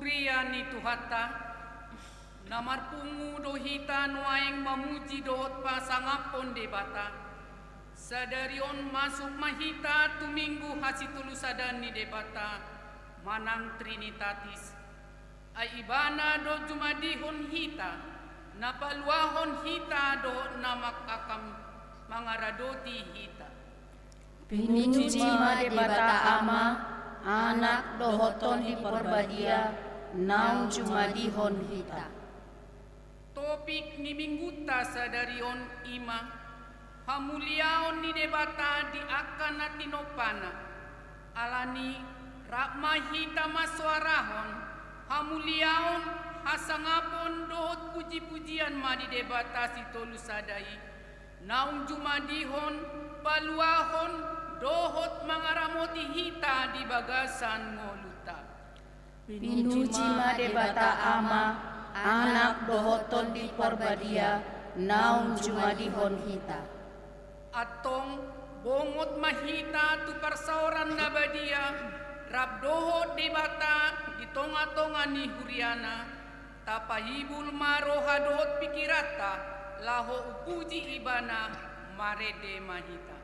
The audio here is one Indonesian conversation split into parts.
Hurian itu hatta namar pungu dohita nuaeng mamuji dohot pasangapon debata sadarion masuk mahita tuminggu hasitulu sadani debata manang trinitatis aibana do jumadihon hita napaluahon hita do namak akam mangaradoti hita Pinuji ma debata ama anak dohoton di perbadia naung jumadihon hita. Topik ni mingguta sadarion ima hamuliaon ni debata di akan natinopana alani rakma hita maswarahon hamuliaon hasangapon dohot puji-pujian ma di debata sitolu sadai naung jumadihon paluahon dohot mangaramoti hita di bagasan ngoluta. Pinuji ma debata ama anak dohoton di perbadia naung jumadihon hita. Atong bongot mahita tu persauran nabadia rab dohot debata di tonga-tonga ni huriana tapahibul maroha dohot pikirata laho upuji ibana marede mahita.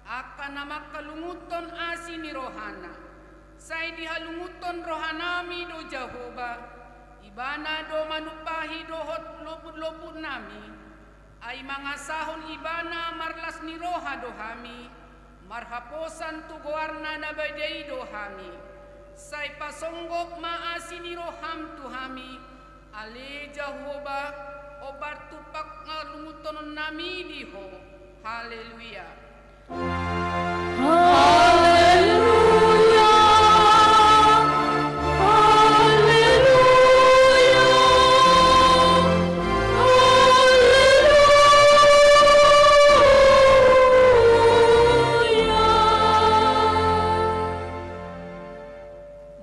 Akan namak kalunguton asini rohana sai dihalunguton rohanami do Jehovah ibana do manupahi dohot loput-loput nami ay mangasahon ibana marlas ni roha dohami marhaposan tu goarna nabadai dohami sai pasonggok maasini roham tuhami ale Jehovah obar tupak ngalunguton nami diho. Haleluya. Haleluya. Haleluya. Haleluya.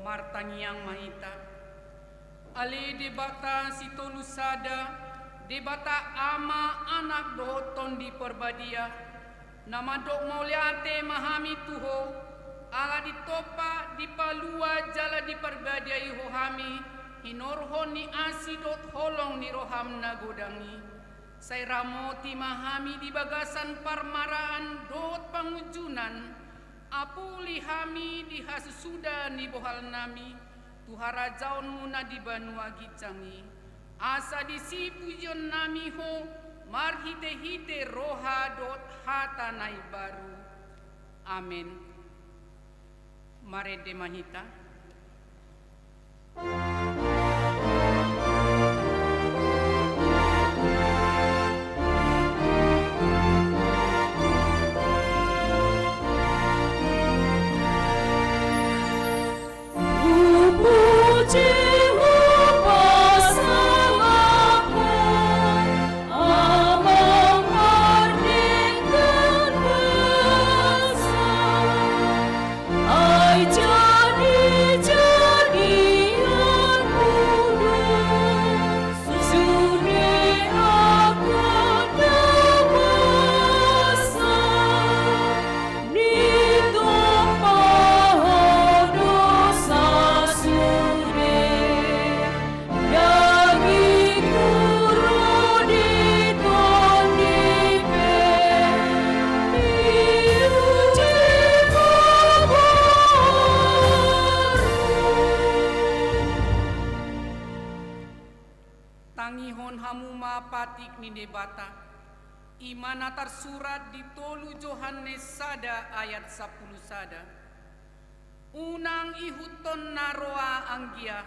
Martangiang mahita ali debata sitolusada debata ama anak dohoton di perbadia nama dok mauliate mahami tuho ala ditopa di palua jala di perbadia ihohami hinorhon ni asidot holong ni roham nagodangi sai ramoti mahami di bagasan parmaraan dot pangujunan apuli hami di hasusuda ni bohal nami tuhara jaun muna di banua gicangi asa disipujon nami ho marhite-hite roha dot hata nai baru. Amin. Marede mahita. sangihon hamuma patik ni debata. Imana tersurat di tolu Yohanes sada ayat 10 sada. Unang ihuton naroa anggia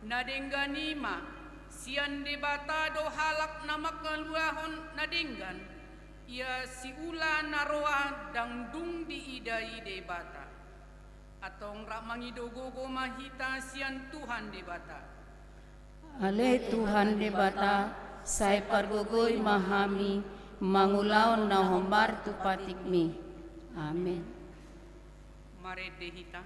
nadengganima sian debata do halak nama keluahon nadenggan ia siula naroa dangdung diidai debata atau ngrak mangidogogo mahita sian Tuhan debata. Ale Tuhan debata, saya pargogoi mahami, mangulaon na hombar tu patikmi. Amin. Mare dehita.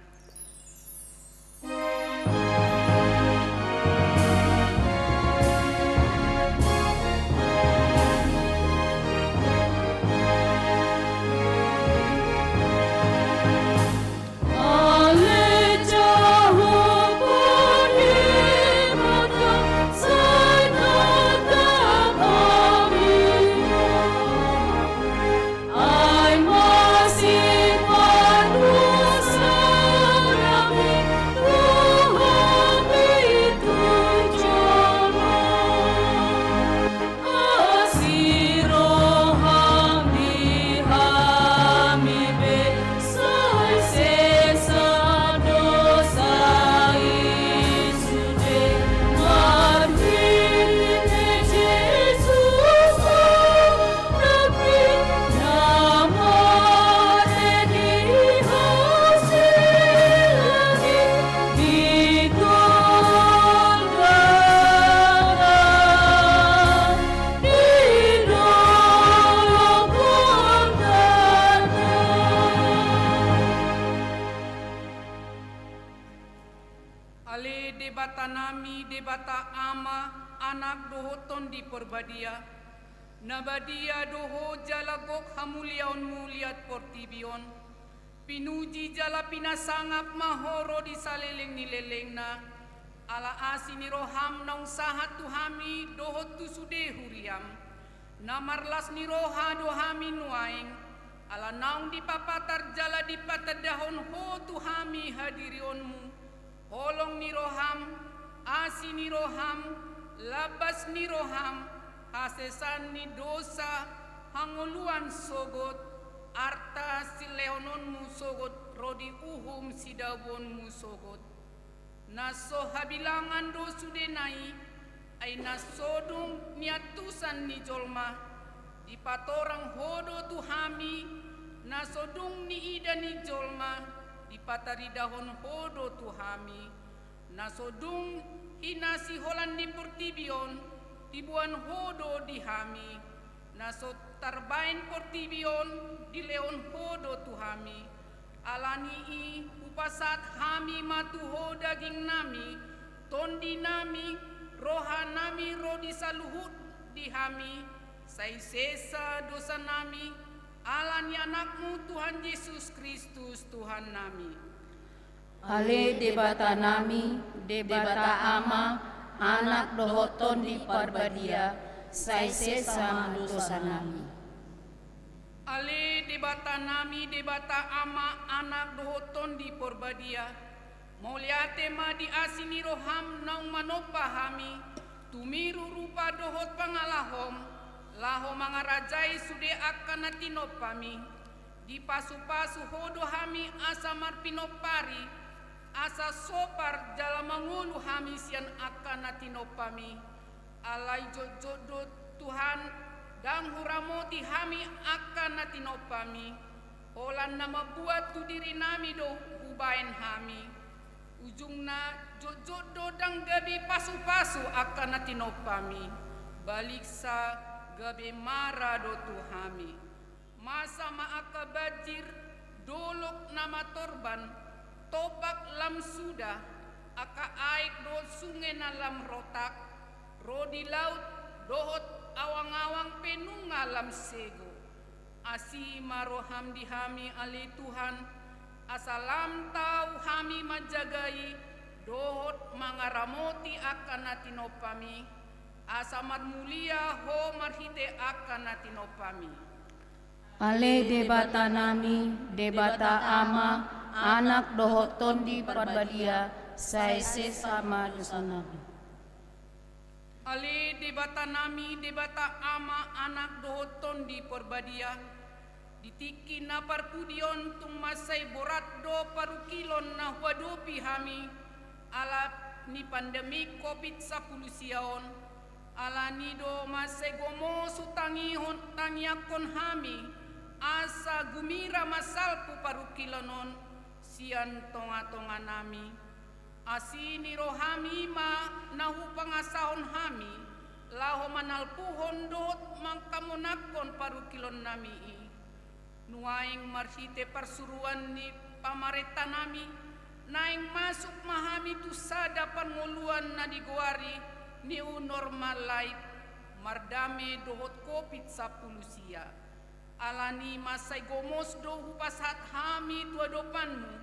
Ale debata nami debata ama anak dohoton di perbadia nabadia doho jalagok hamuliaon muliat portibion pinuji jala pinasangap mahoro di saleleng nilelengna ala asini roham naung sahat tuhami doho tu sude huriam namarlas ni roha dohami nuaing ala naung di papatar jala di patadahon ho tuhami hadirionmu holong ni roham, asi ni roham, labas ni roham, hasesan ni dosa, hangoluan sogot, arta sileononmu sogot, rodi uhum sidabonmu sogot. Naso habilangan dosude nai, ay nasodung niatusan ni jolma, di patorang hodo tuhami, nasodung ni ida ni jolma, di patari dahon hodo tuhami nasodung hinasi holan di portibion tibuan hodo dihami nasod tarbain portibion di leon hodo tuhami alani i upasat hami matuho daging nami tondi nami roha nami rodi saluhut dihami sai sesa dosa nami alani anakmu Tuhan Yesus Kristus Tuhan nami. Ale debata nami, debata ama, anak dohoton di parbadia, sai sesa dosa nami. Ale debata nami, debata ama, anak dohoton di parbadia, moliate ma di asini roham naung manopahami, tumiru rupa dohot pangalahom, laho mangarajai sude akan natinopami di pasu-pasu hodo hami asa marpinopari asa sopar jala mangulu hami sian akan natinopami alai jodoh Tuhan dan huramoti hami akan natinopami holan nama buat tu diri nami do hubain hami ujungna jodoh dan gabi pasu-pasu akan natinopami balik sa gabe mara do tuhami masa maaka bajir dolok nama torban topak lam sudah aka aik do sungai na lam rotak rodi laut dohot awang-awang penunga lam sego asi maroham dihami ali Tuhan asalam tau hami majagai dohot mangaramoti akan natinopami asamar mulia ho marhite akan natinopami. Ale debata nami, debata ama, anak dohoton di parbadia, sai sesama dosa nami. Ale debata nami, debata ama anak dohoton di perbadia, ditiki na parpudion tung masay borat do parukilon na huadopi hami, ala ni pandemi COVID-19 siaon, ala ni do masay gomo sutangihon tangiakon hami, asa gumira masalpu parukilonon, sian tonga-tonga nami. Asini rohami ma nahu pangasahon hami, laho manalpuhon dot mangkamonakon parukilon nami i. Nuaing marhite persuruan ni pamareta nami, naing masuk mahami tu sada panguluan na digwari ni normal life, mardame dohot COVID-19 sia. Alani masay gomos do hupasat hami tu adopanmu,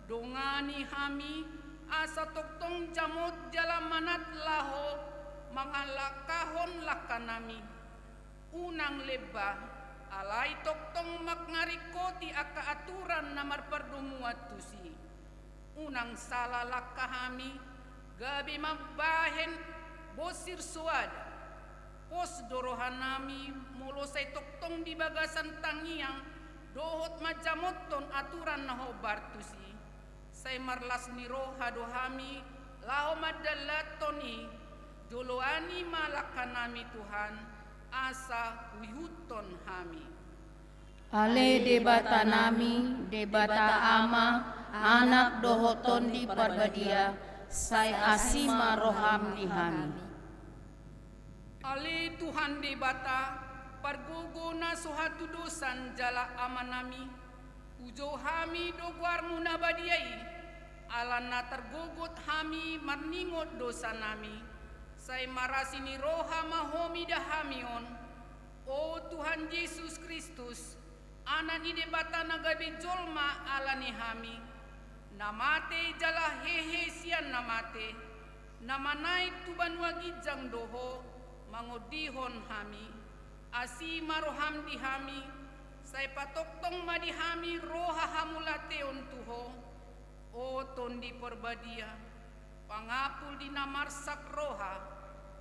dongani hami, asa toktong jamot jalamanat laho mangalakahon lakanami unang leba alai toktong makngarikoti aka aturan namar perdumuat tusi unang salah lakahami gabi mabahen bosir suada pos dorohanami mulosai toktong di bagasan tangiang dohot majamoton aturan naho bartusi say marlas ni roha dohami lao madalatoni doloani malakanami Tuhan asa wihuton hami. Ale debata nami, debata ama, anak dohoton di parbadia, say asima roham ni hami. Ale Tuhan debata, pargogo na suhatu dosan jala amanami, ujo hami dogwarmu nabadiai, alana tergogot hami marningot dosa nami, say marasini roha mahomi dahamion, o Tuhan Yesus Kristus, anani debata nagabe jolma alani hami, namate jala hehe sian namate, namanai tuban wagijang doho, mangodihon hami, asi maroham di hami, say patoktong madihami roha hamulateon tuho, o tondi perbadia, pangapul di namarsak roha,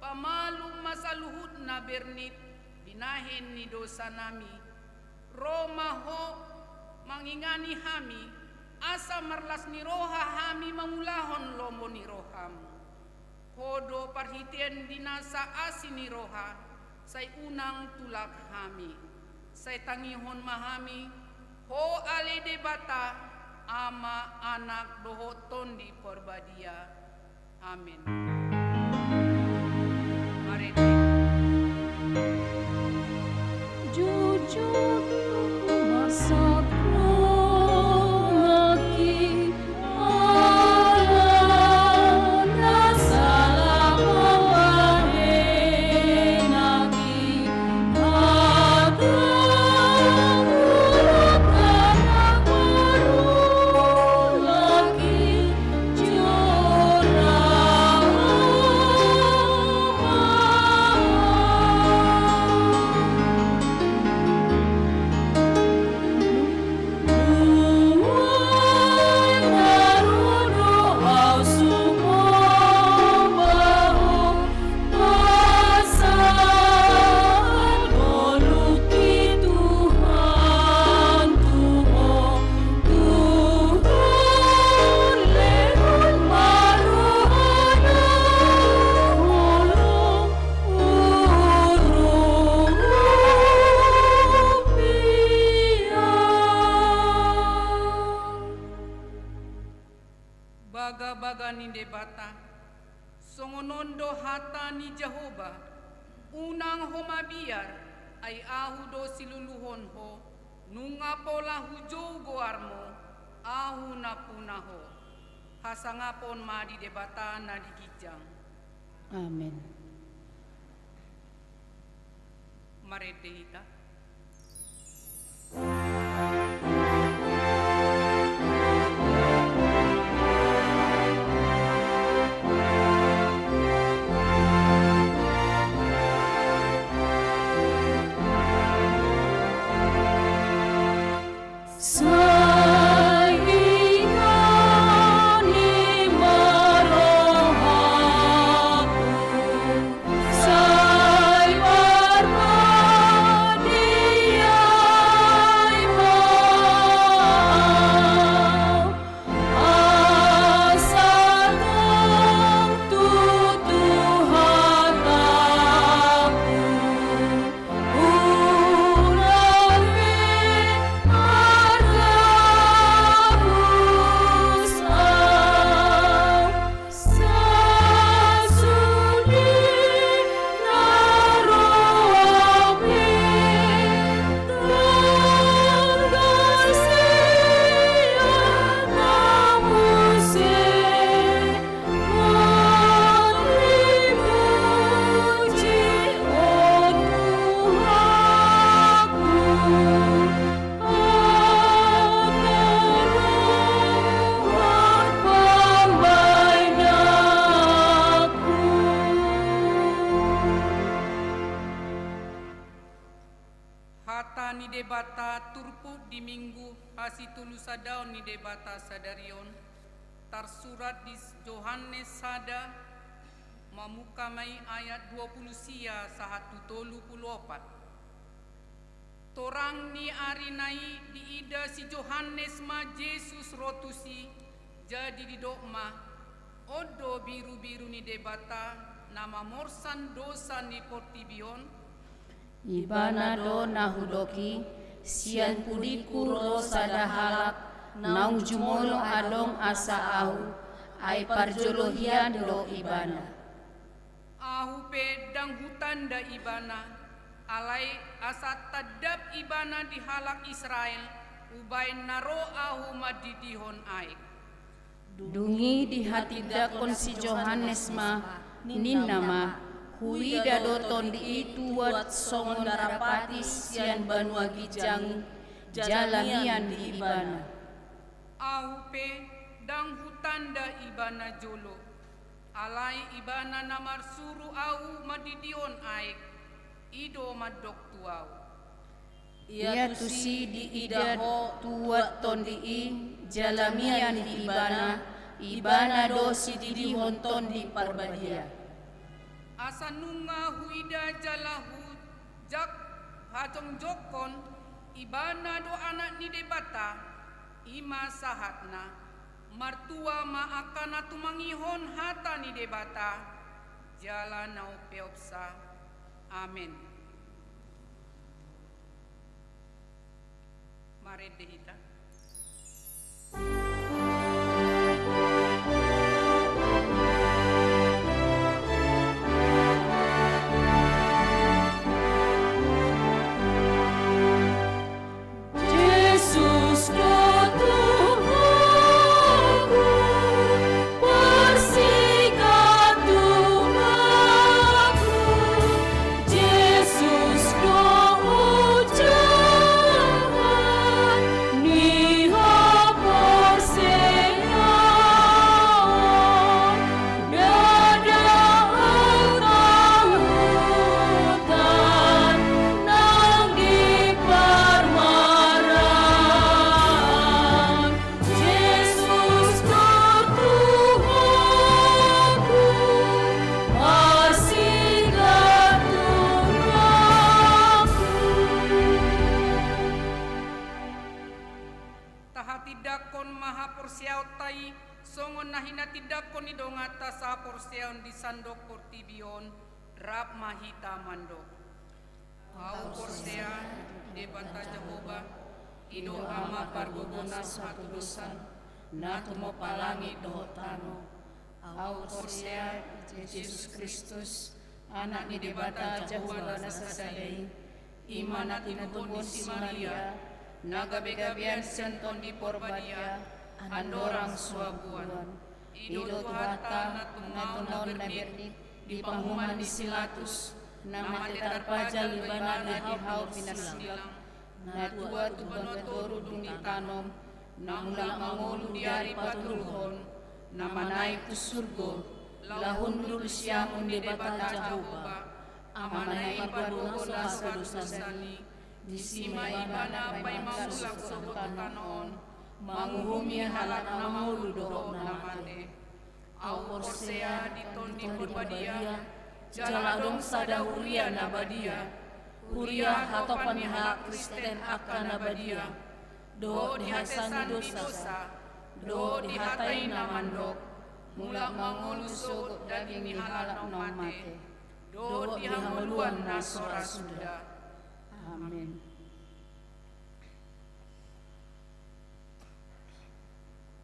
pamalum masaluhut na bernit, binahin ni dosa nami, Roma ho mangingani hami, asa marlas ni roha hami mangulahon lomo ni roham, hodo parhitien dinasa asi ni roha, say unang tulak hami, say tangihon mahami, ho ale debata, ama anak dohoton di perbadia. Amin. Mari Jujur masak lagi Allah nasalah mawahenagi kadang ulakan baru lagi jurang baga-baga ni debata, songonondo hata ni Jehovah, unang homabiar, ay ahu do siluluhon ho, nunga pola hujo goarmo, ahu na punaho, hasangapon ma di debata na digijang. Amen. Marete hita. debata turpu di minggu hasitulusa daun ni debata sadarion tersurat di Yohanes sada mamukamai ayat 20 sia sahatu tolu puluh opat. Torang ni arinai di ida si Yohanes ma Yesus rotusi jadi di dokma odo biru-biru ni debata nama morsan dosa ni portibion Ibana do nahudoki sian pudiku ro sadahalak naung jumolo adong asa ahu ai parjolohian do ibana ahu pedang hutan da ibana alai asa tadap ibana di halak Israel ubai naro ahu madidihon aik dungi di hati dakon si Yohanes ma ninama hui dadoton di itu wat songon darapatis sian banua gijang jalanian di ibana ahu pedang hutan da ibana jolo alai ibana namar suru au madidion aik ido madok tuau ia tusi di ida tuat tondi i jalamian di ibana do si di honton di parbadia asa nunga huida jalahu jak hajong jokon ibana do anak ni debata ima sahatna martua ma akana tumangihon hata ni debata jala nau peopsa amin. Mari dehita porseon di sandok portibion rap mahita mandok au porsea debata Jehovah ido ama pargogonas hatu dosan natu mo palangi dohotano au porsea Yesus Kristus anak ni debata Jehovah nasasadai imana tinubon si Maria nagabegabian senton di porbadia andorang suabuan Ido Tuhata natunon na bernik di panghuman di Silatus nama tetarpajal libana na hau pinasilang na tua tubanotoru dung itanom na mula mangulu diari patuluhon na manaik tu surgo lahun dulu siamun di debata Jehovah amanai padugola sadusani di sima ibana pay mamulak sobotanoon manguhumi halat mangulu doho namate au porsea diton di porbadia jaladong sada huria nabadia huria hatopan miha Kristen akan nabadia do dihasani dosa do dihatai namandok mula mangulu sugut daging mihalat nomate do dihamuluan nasora sudah amin.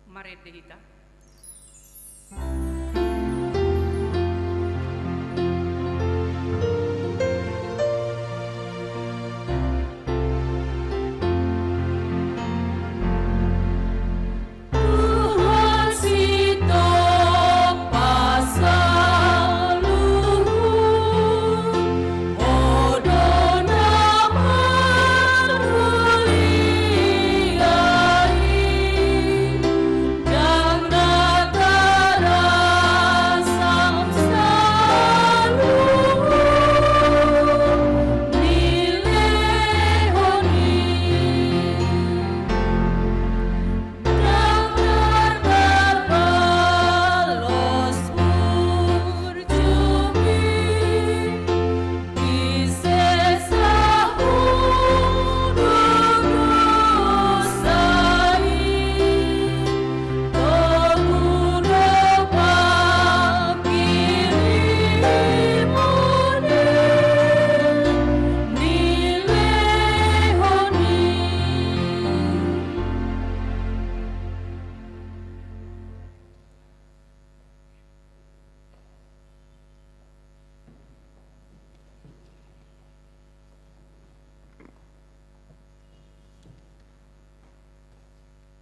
Mari kita Jangan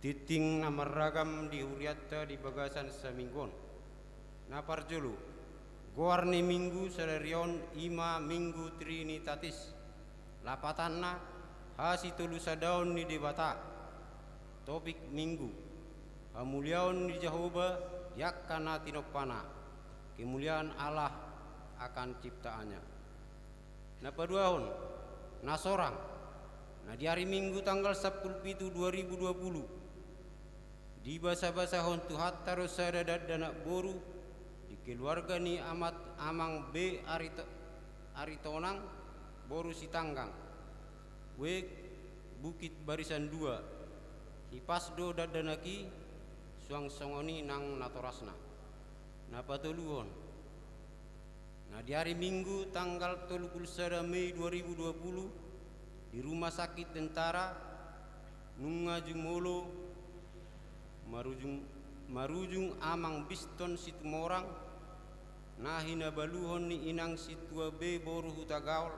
titing na maragam di huriatta di bagasan seminggon. Na parjulu, goarne minggu selerion ima minggu trinitatis. Lapatanna hasi tulusadaon ni debata. Topik minggu, hamuliaon ni Jehovah yakkana tinopana. Kemuliaan Allah akan ciptaannya. Na paduahon, na sorang, na di hari Minggu tanggal 10/7/2020 di basa-basa hontu hatta rosada dana boru di keluarga ni amat amang B Aritonang boru Sitanggang we Bukit Barisan 2 hipasdo dadanaki suang songoni nang natorasna na patuluhon. Nah di hari Minggu tanggal 31 Mei 2020 di Rumah Sakit Tentara Nungajung Molo marujung amang Biston Situmorang nah hinabaluhon ni inang situa B boru hutagaol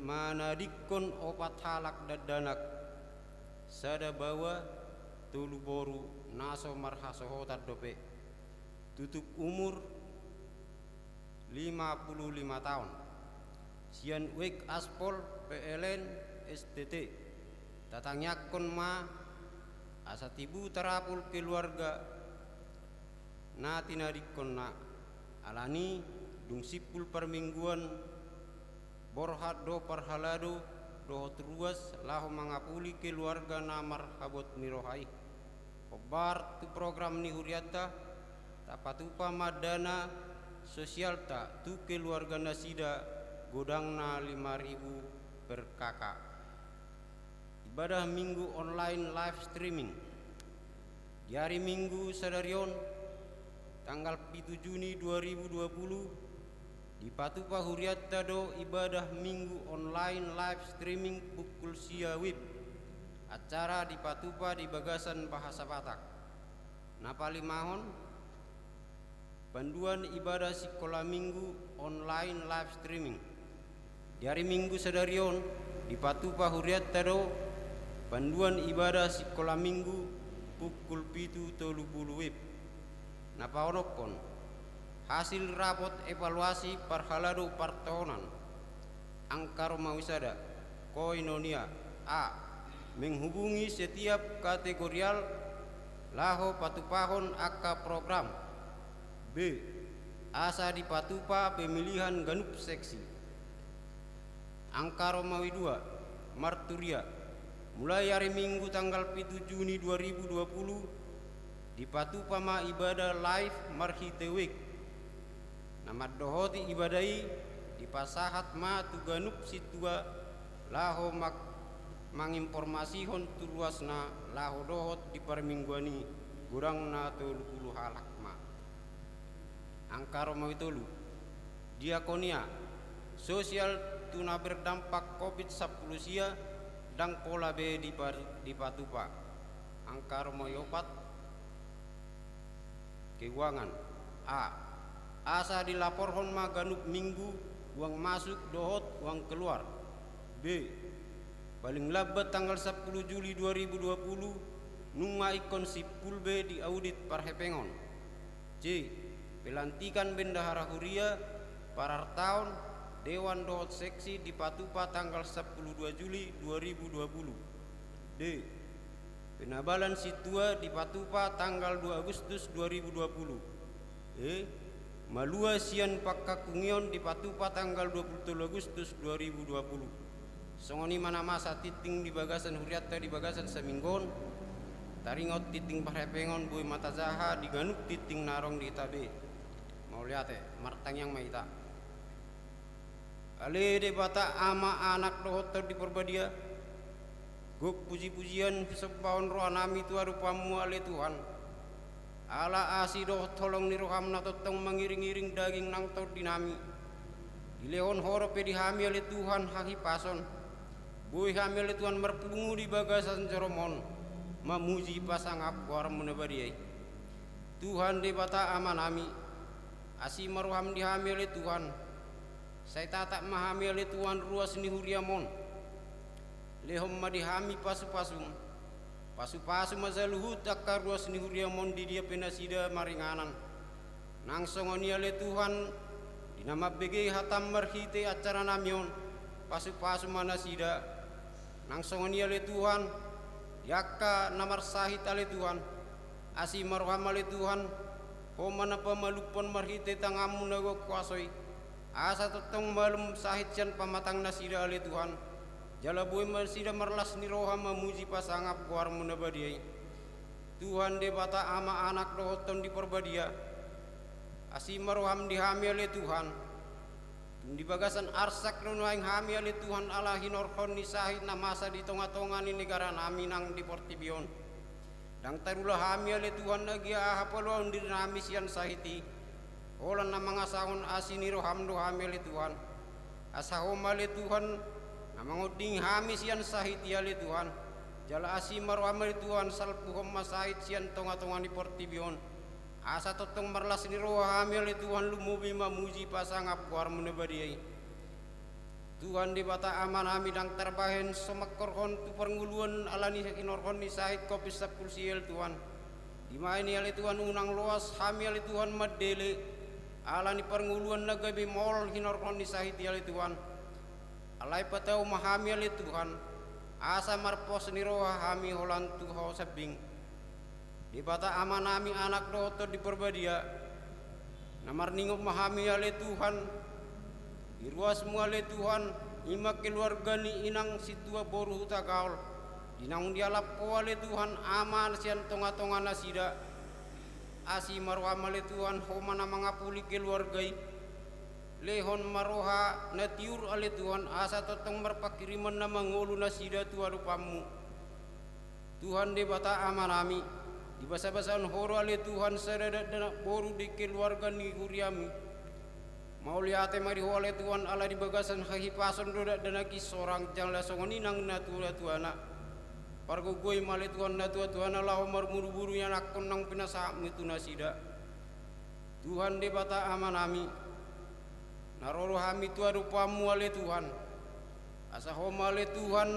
manadikon opat halak dadanak sada bawa tulu boru naso marhasohotat dope tutup umur 55 tahun. Sian wek aspol PLN STT tatangnyakon ma asatibu terapul keluarga na tinadikon na alani dung sipul permingguan borhat do parhalado dohot ruas lahu mangapuli keluarga na marhabot mirohai obar tu program ni huriata tapatupa madana sosial tak tu keluarga nasida godang na 5.000 per kakak. Ibadah minggu online live streaming di hari Minggu sadarion tanggal 7 Juni 2020 di Patupa Huriatta do ibadah minggu online live streaming pukul siawib acara di Patupa di Bagasan Bahasa Batak napali mahon panduan ibadah sekolah minggu online live streaming di hari Minggu sadarion di Patupa Huriatta do panduan ibadah sekolah minggu pukul 7.30 wib napaonokon hasil rapot evaluasi parhalado partonan angka Roma wisada koinonia A menghubungi setiap kategorial laho patupahon akka program B. Asa di Patupa pemilihan ganup seksi angka Romawi 2 Marturia mulai hari Minggu tanggal 7 Juni 2020 di Patupa ma ibadah live marhitewik nama dohoti ibadai di pasahat ma tu ganup situa laho mangimpormasihon turuasna laho dohot di permingguani kurang na 30 halak ma angka Romawi tolu diakonia sosial tuna berdampak COVID-19 sia dang pola B di Patupa angka Romawi 4 keuangan A asa dilaporhon maganup minggu uang masuk dohot uang keluar B paling lambat tanggal 10 Juli 2020 nunga ikon sipul B di audit parhepengon C pelantikan bendahara huria parar tahun Dewan Dohot Seksi di Patupa tanggal 10 Juli 2020 D penabalan situa di Patupa tanggal 2 Agustus 2020 E malua sian pakkakungion di Patupa tanggal 27 Agustus 2020 songoni mana masa titing di Bagasan Huriatta di Bagasan Seminggon taringot titing parhepengon bui mata zaha di ganup titing narong di Itabe mau lihat martang yang maita ale de bata ama anak dohoter di perbadia guk puji-pujian sepaon roh nami tu arupamu ale Tuhan ala asi doh tolong ni rohamna totong mengiring-iring daging nang tau dinami di leon horope di hami ale Tuhan haki pason bui hami ale Tuhan merpungu di Bagasan Joromon mamuji pasang apwar menebadiai Tuhan de bata ama nami asi maruham dihamil Tuhan saya tak mahamil Tuhan ruas ni huriamon lehom madihami pasu-pasung pasu-pasu masaluhut akar ruas ni huria mon di dia penasida maringanan nang songoni ale Tuhan dinama bege hatam marhite acara namion pasu-pasu manasida nang songoni ale Tuhan yakka namar sahit ale Tuhan asi marham ale Tuhan ho mana pamalupon marhite tangamu nago kuasoi asa totong malum sahit sian pamatang nasida ale Tuhan jala boy marsida marlas ni roha memuji pasangap kuar munabadiai Tuhan de bata ama anak dohoton di perbadia asi maroham dihami ale Tuhan di bagasan arsak nunaing hami ale Tuhan ala hinorhon ni sahid na masa di tonga-tonga ni negara nami nang di Portibion dang tarula hami ale Tuhan lagi ahapalon di nami sian sahiti olan na mga sahon asini roham do hami ale Tuhan asahom ale Tuhan na mangoding hami sian sahiti ale Tuhan jala asi maroham ale Tuhan salpuhom masahit sian tonga-tonga ni Portibion asa totong marlas ni roha hami ale Tuhan lumubi mamuji pasangap kuar munabadiai Tuhan di bata aman hami dang terbahen somakorhon tu pernguluan alani inorhon ni sahid kopis sapul siel Tuhan dimaini ale Tuhan unang luas hami ale Tuhan madele alani pernguluan nagabi mol hinorhon ni sahid ale Tuhan alai patau mahami ale Tuhan asa marpos ni roha hami holan tuho sabing di bata aman nami anak doto di perbadia namar ningop mahami ale Tuhan irwas mu ale Tuhan ima keluarga ni inang situa boru tagaul dinang dialap ko ale Tuhan aman sian tonga-tonga nasida asi marwam ale Tuhan homana mangapuli keluargai lehon maroha natiur ale Tuhan asa totong marpakiriman na mangulu nasida tua rupamu Tuhan de bata aman nami di basa-basaan horo ale Tuhan sadada dana boru di keluarga ni huriami mau liate mari ho ale Tuhan ala di bagasan hahipason doda dana kisorang jang la songoni nang natua tuana pargo goi male Tuhan natua tuana laho marmuru-buru yang akon nang pinasa mitu nasida Tuhan de bata amanami naroro hami tua rupamu ale Tuhan asa homa ale Tuhan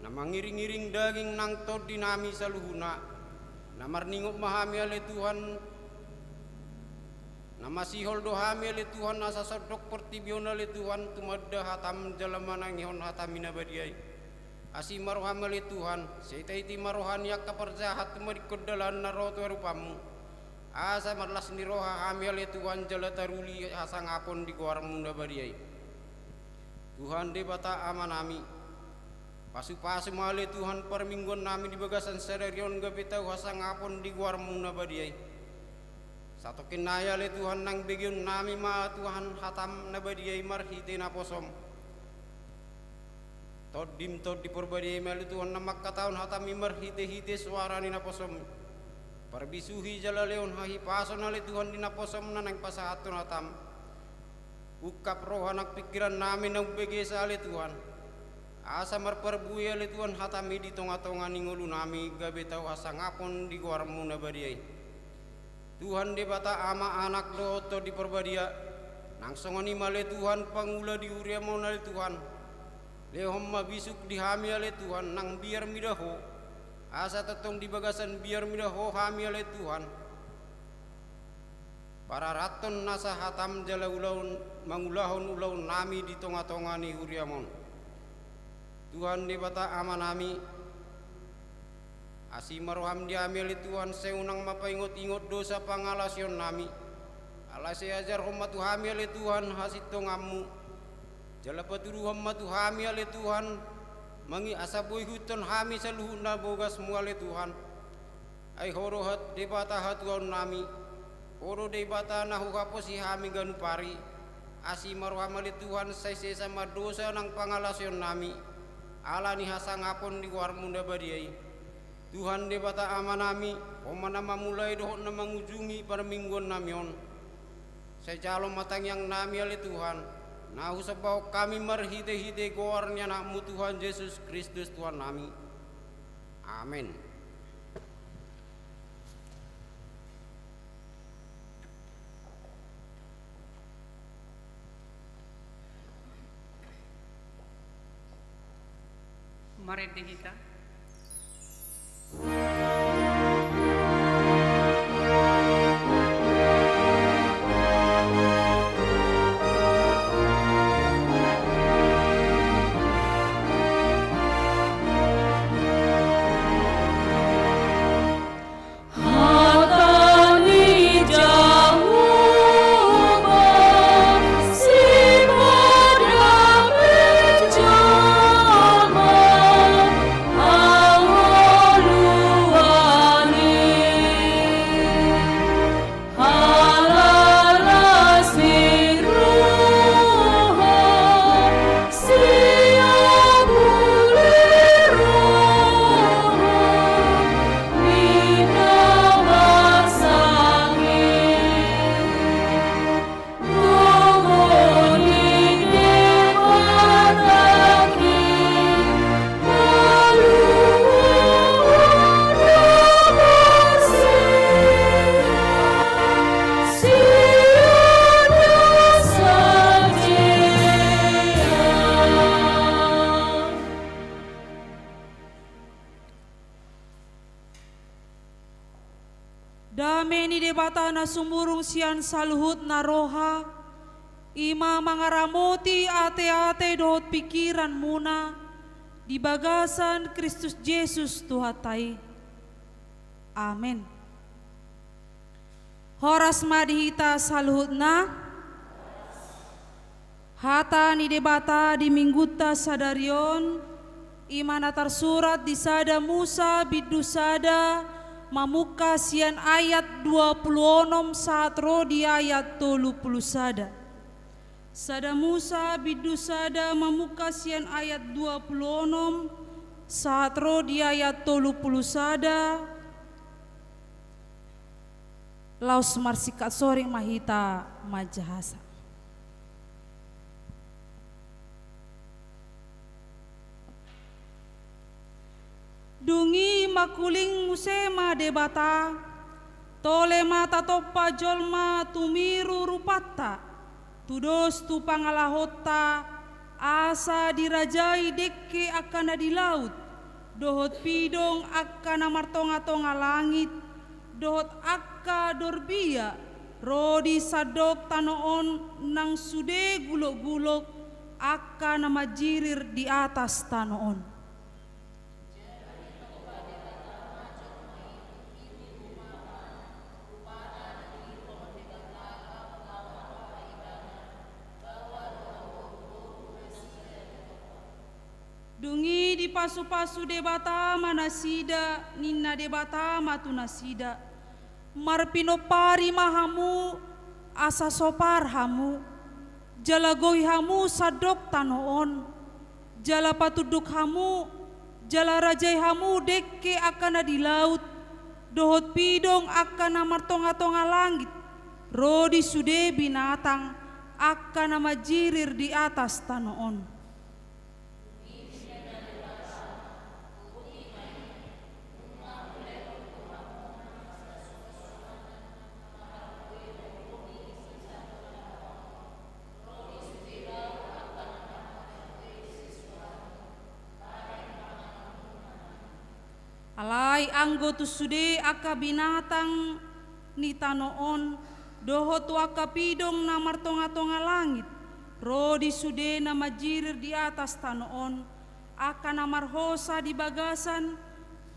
na mangiring-iring daging nang tod dinami saluhuna namar ningop mahami ale Tuhan nama sihol dohami ale Tuhan asa sodok Portibion ale Tuhan tumadda hatam jalamana ngihon hatamina badiai asi maroham ale Tuhan seitaiti marohan yak kaperjahat tumadikodalan naroto rupamu asa marlas ni roha hami ale Tuhan jala taruli asa ngapon di kuarmu badiai Tuhan de bata amanami pasu-pasu male Tuhan permingguan nami di bagasan sadarion gabi tau hasang apon di guarmu nabadiai satu kinaya le Tuhan nang begiun nami ma Tuhan hatam nabadiai marhite naposom todim tod di perbadiai male Tuhan namak kataun hatam marhite-hite suara ni naposom perbisuhi jala leon hahi pason ale Tuhan di naposom nanang pasahatun hatam ukap roh anak pikiran nami nang begesa ale Tuhan asa marperbuya le Tuhan hatami di tonga-tonga ningulu nami gabe tau asa ngapon di guarmu nabadiai Tuhan de bata ama anak doto di perbadia nang songoni male Tuhan pangula di uria mon ale Tuhan lehom mabisuk di hami ale Tuhan nang biar midaho asa tetong di bagasan biar midaho hami ale Tuhan para raton nasa hatam jala ulaun mangulahon ulaun nami di tonga-tonga ni uria mon Tuhan di bata amanami asi maroham diambil Tuhan seunang mapaingot-ingot dosa pangalasion nami ala seajar homma Tuhan ale Tuhan hasit tongamu jala paturuham Tuhan ale Tuhan mangi asaboy huton hami saluhuna bogas mu ale Tuhan ai horohat de bata hatuan nami horo de bata nahu kaposi hami ganupari asi maroham ale Tuhan saise sama dosa nang pangalasion nami ala ni hasangapon di guarmu nabadiai Tuhan de bata amanami omana mamulai doh na mangujungi permingguan namion saya calon matang yang nami ale Tuhan nahu sebau kami marhite-hite goarnya nakmu Tuhan Yesus Kristus Tuhan nami amin Mari kita debata na sumurung sian saluhut na roha, ima mangaramoti ate-ate dohot pikiran muna, di bagasan Kristus Yesus Tuhatai. Amin. Horas madihita saluhut na, hata ni debata di mingguta sadarion, imana tersurat di sada Musa bidusada mamuka sian ayat 26 saat di ayat 30 sada. Sada Musa bidusada mamuka sian ayat 26 saat di ayat 30 sada. Laus marsikat sore mahita majahasa. Dungi makuling musema debata, tole mata topa jolma tumiru rupata, tudos tu pangalahota, asa dirajai dekke akan di laut, dohot pidong akan amartonga-tonga langit, dohot akka dorbia, rodi sadok tanoon nang sude gulok-gulok, akan nama jirir di atas tanoon. Dungi di pasu-pasu debata manasida, ninna debata matunasida. Marpinopari mahamu, asa sopar hamu. Jalagoi hamu sadok tanoon. Jala patuduk hamu, jala rajai hamu dekke akan di laut. Dohot pidong akan amartonga-tonga langit. Rodi sude binatang akan nama jirir di atas tanoon. Alai anggo tu sude aka binatang ni tanoon, dohot waka pidong na martonga-tonga langit, rodi sude na majirir di atas tanoon, aka na marhosa di bagasan,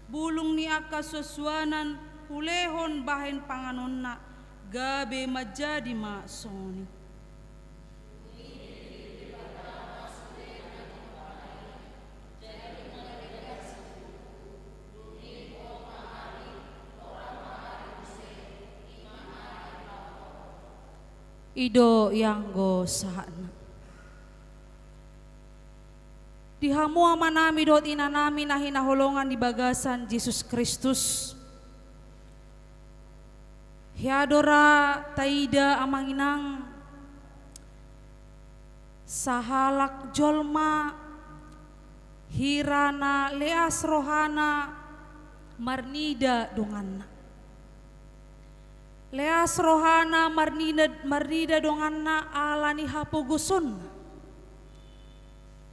bulung ni aka susuanan, hulehon bahen panganonna, gabe majadi ma soni. Ido yang go sahana. Dihamu amanami dot inanami na hinaholongan di bagasan Yesus Kristus. Hiadora taida amanginang sahalak jolma hirana leas rohana marnida donganna. Leas rohana marnida donganna alani hapogusun.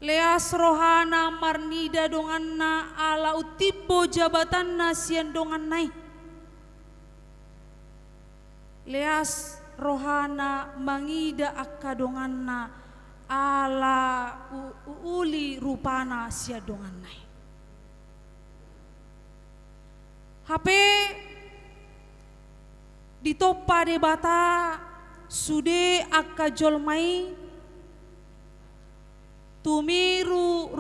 Leas rohana marnida donganna ala utipo jabatanna sian dongannai. Leas rohana mangida akka donganna ala uli rupana sia dongannai. Hape ditopa debata sude akka jolmai tumiru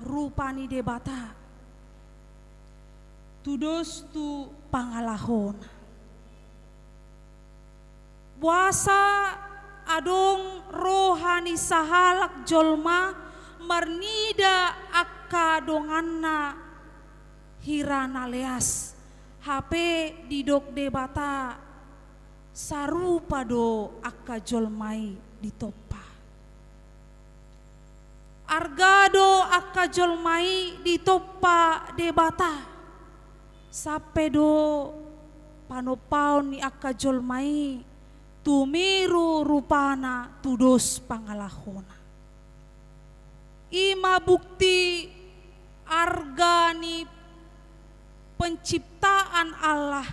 rupani debata tudos tu pangalahona puasa adong rohani sahalak jolma marnida akka donganna hirana leas hape didok debata sarupa do akka jolmai ditopa. Argado akka jolmai ditopa debata sape do panopaon ni akka jolmai tumiru rupana tudos pangalahona. Ima bukti arga ni penciptaan Allah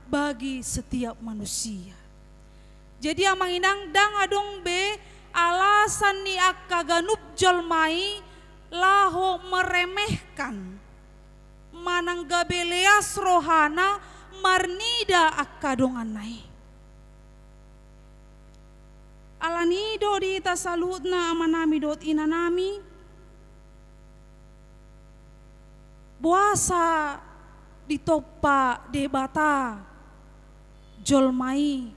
bagi setiap manusia. Jadi amang inang dang adong be alasan ni akka ganup jolmai laho meremehkan manang gabeleas rohana marnida akka dongan nai. Alanido di tasalutna amanami dot inanami buasa ditopa debata jolmai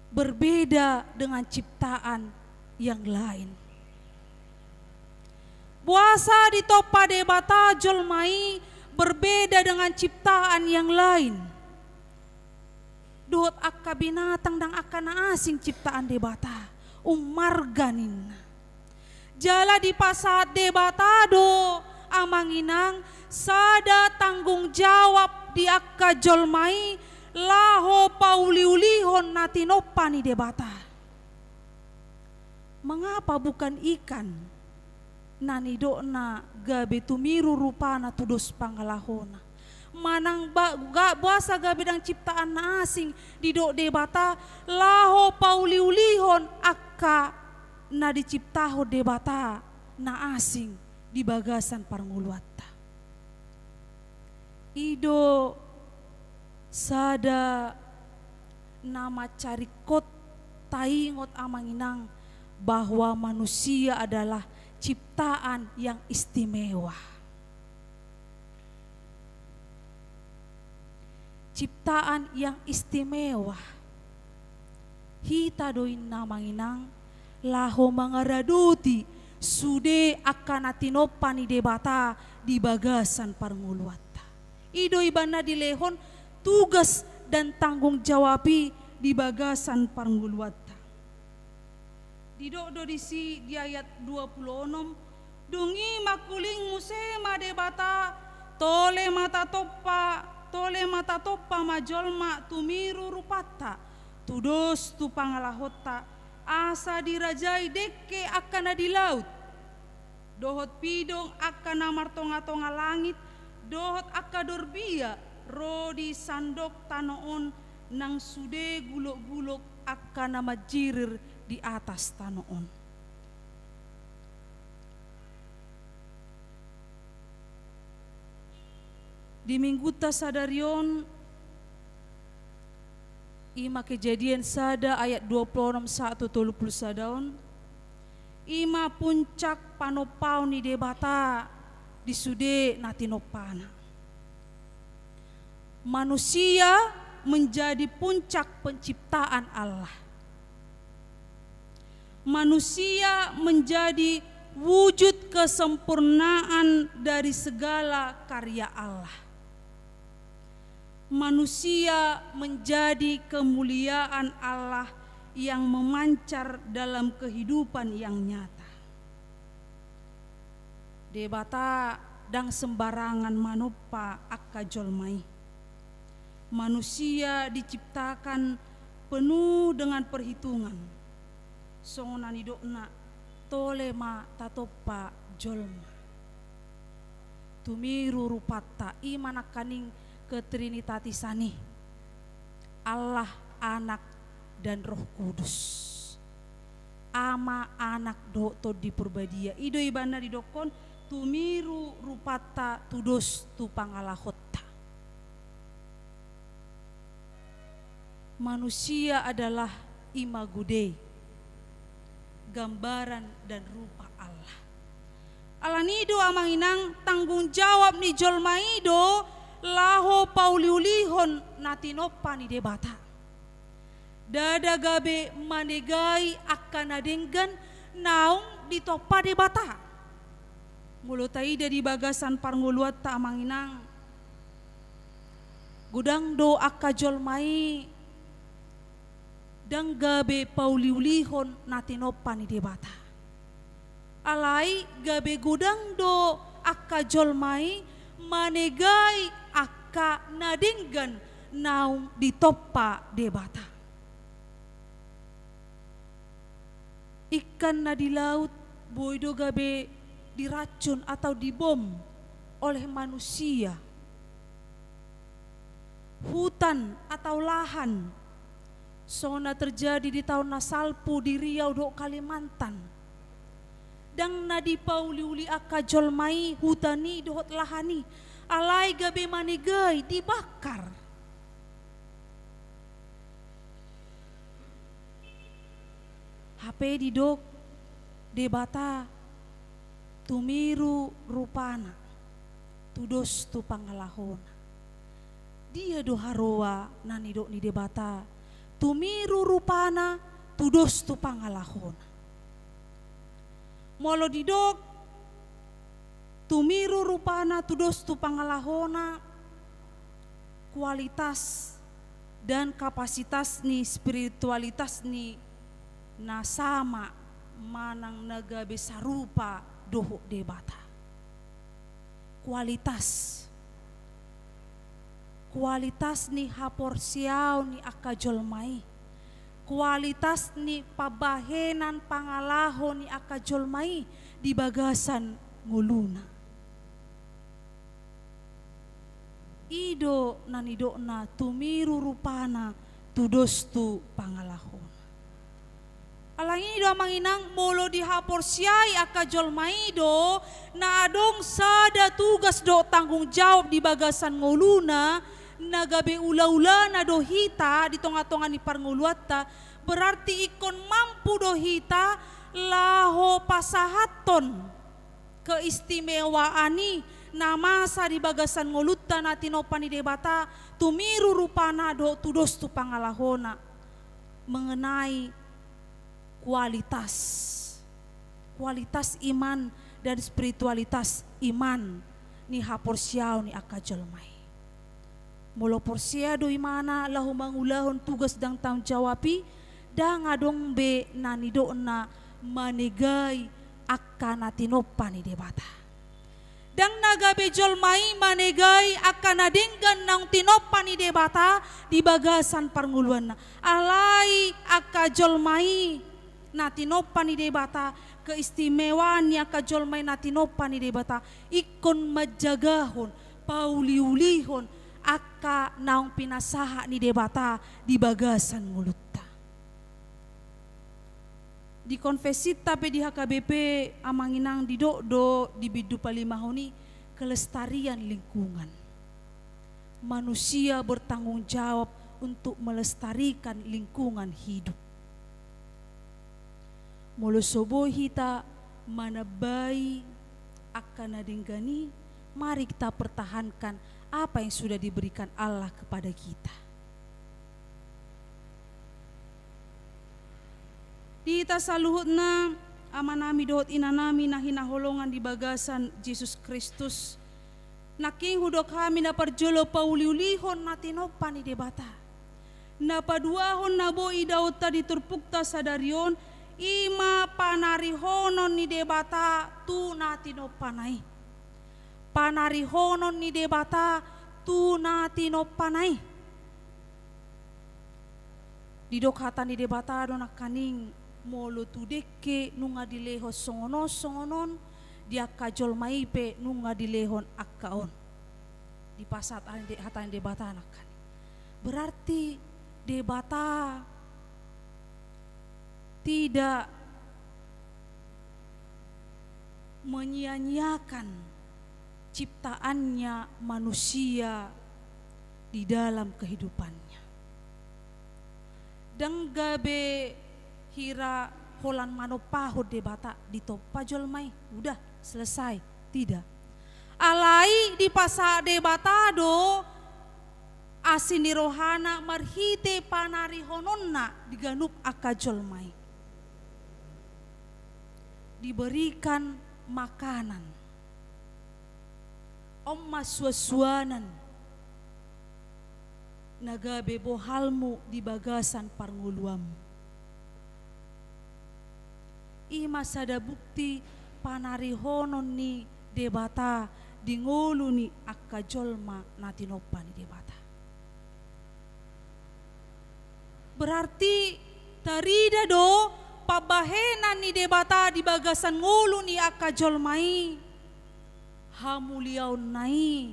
berbeda dengan ciptaan yang lain. Buasa ditopa debata jolmai berbeda dengan ciptaan yang lain. Dot akka binatang dan akka na asing ciptaan debata umarganin. Jala di pasat debata do amanginang sada tanggung jawab di akka jolmai laho pauliulihon natinopani debata. Mengapa bukan ikan nanidona gabe tumiru rupana tudos pangalahona. Manang buasa gabe dang ciptaan na asing di dok debata laho pauliulihon akka na diciptaho debata na asing di bagasan parnguluatta. Ido sada nama carikot taingot amanginang bahwa manusia adalah ciptaan yang istimewa. Ciptaan yang istimewa. Hita doin namanginang laho mangaraduti sude akan atinopani debata di bagasan parnguluatta. Ido ibana dilehon tugas dan tanggung jawabi di bagasan parnguluatta. Di do disi di ayat 26 dungi makuling musema debata tole mata topa majolma tumiru rupata tudos tu pangalahota asa dirajai deke akan di laut dohot pidong akan amartonga-tonga langit dohot akadorbia rodi sandok tanoon nang sude gulok-gulok akan nama jirir di atas tanoon. Di minggu tasadarion ima kejadian sada ayat 26 1 sadaon ima puncak panopau ni debata di sude natinopana. Manusia menjadi puncak penciptaan Allah. Manusia menjadi wujud kesempurnaan dari segala karya Allah. Manusia menjadi kemuliaan Allah yang memancar dalam kehidupan yang nyata. Debata dang sembarangan manupa akka jolmai. Manusia diciptakan penuh dengan perhitungan. Songonani dokna tolema tatopa jolma. Tumiru rupata imana kaning ke Trinitatisani. Allah, Anak dan Roh Kudus. Ama anak do di purbadia. Ido ibana didokon tumiru rupata tudos tu pangalahota. Manusia adalah imago Dei, gambaran dan rupa Allah. Alanido amanginang tanggung jawab ni jolmaido laho pauliulihon natinopa ni debata. Dada gabe manegai akan adenggan naung ditopa debata. Ngulutai dari bagasan parnguluat ta amanginang. Gudang do akka jolmai dang gabe pauliulihon natinopa ni debata. Alai gabe gudang do akka jolmai manegai akka nadinggan naung ditopa debata. Ikan na di laut boido gabe diracun atau dibom oleh manusia. hutan atau lahan. Sona terjadi di tahun nasalpu di Riau do Kalimantan. Dang nadi pauliuli aka jolmai hutani dohot lahani. Alai gabe manegai dibakar. HP didok debata tumiru rupana tudos tu pangalahona. Dia do haroa nani dok ni debata tumiru rupana tudos tu pangalahona. Molo didok tumiru rupana tudos tu pangalahona, kualitas dan kapasitas ni spiritualitas ni na sama manang naga besarupa doho debata. Kualitas ni hapor siau ni akajolmai. Kualitas ni pabahenan pangalaho ni akajolmai di bagasan nguluna. Ido nanido na tumiru rupana tudos tu pangalahon. Alangi do manginang molo di hapor siai akajolmai do na adong sada tugas do tanggung jawab di bagasan nguluna nagabe ula-ula na do hita di tonga-tonga ni parnguluatta, berarti ikon mampu do hita laho pasahaton keistimewaani na masa di bagasan ngolutta na tinopan ni debata tumiru rupana do tudos tu pangalahona mengenai kualitas iman dan spiritualitas iman ni hapor siau ni akajolmai. Molo porsia do imana lahu mangulahon tugas dang tanggung jawabi dang adong be nani do na manegai akana tinopan ni debata. Dang nagabe jolmai manegai akana denggan nang tinopan ni debata di bagasan parnguluan na. Alai akajolmai na tinopan ni debata keistimewaan ni akajolmai na tinopan ni debata ikon majagahon pauliulihon aka naong pinasaha ni debata di bagasan ngulutta. Di konfesita pe di HKBP amanginang di do di bidu palimahoni kelestarian lingkungan. Manusia bertanggung jawab untuk melestarikan lingkungan hidup. Molo sobo hita manabai akan adenggani, mari kita pertahankan apa yang sudah diberikan Allah kepada kita. Di tasaluhutna amanami dohot inanami na hinaholongan di bagasan Yesus Kristus. Naking hudok kami na parjolo pauliulihon na tinopan ni debata. Na paduahon na boi dauta diturpukta sadarion ima panarihonon ni debata tu na tinopanay. Panarihonon ni debata tu na tinopanay. Didokhatan ni debata do nakaning molo tudeke nunga dilehon songonon dia kajol maipe nunga dilehon akkaon. Di pasat hatan debata nakan. Berarti debata tidak menyia-nyiakan ciptaannya manusia di dalam kehidupannya. Denggabe hira holan manopahod debata ditopa jolmai, udah selesai, tidak. Alai di pasa debatado asini rohana marhite panari hononna diganup akajolmai. Diberikan makanan, maswaswanan, nagabe bohalmu di bagasan parnguluam. Ima sada bukti panarihonon ni debata di ngulu ni akajolma natinopan ni debata. Berarti tarida do pabahenan ni debata di bagasan ngulu ni akajolmai hamuliaw nai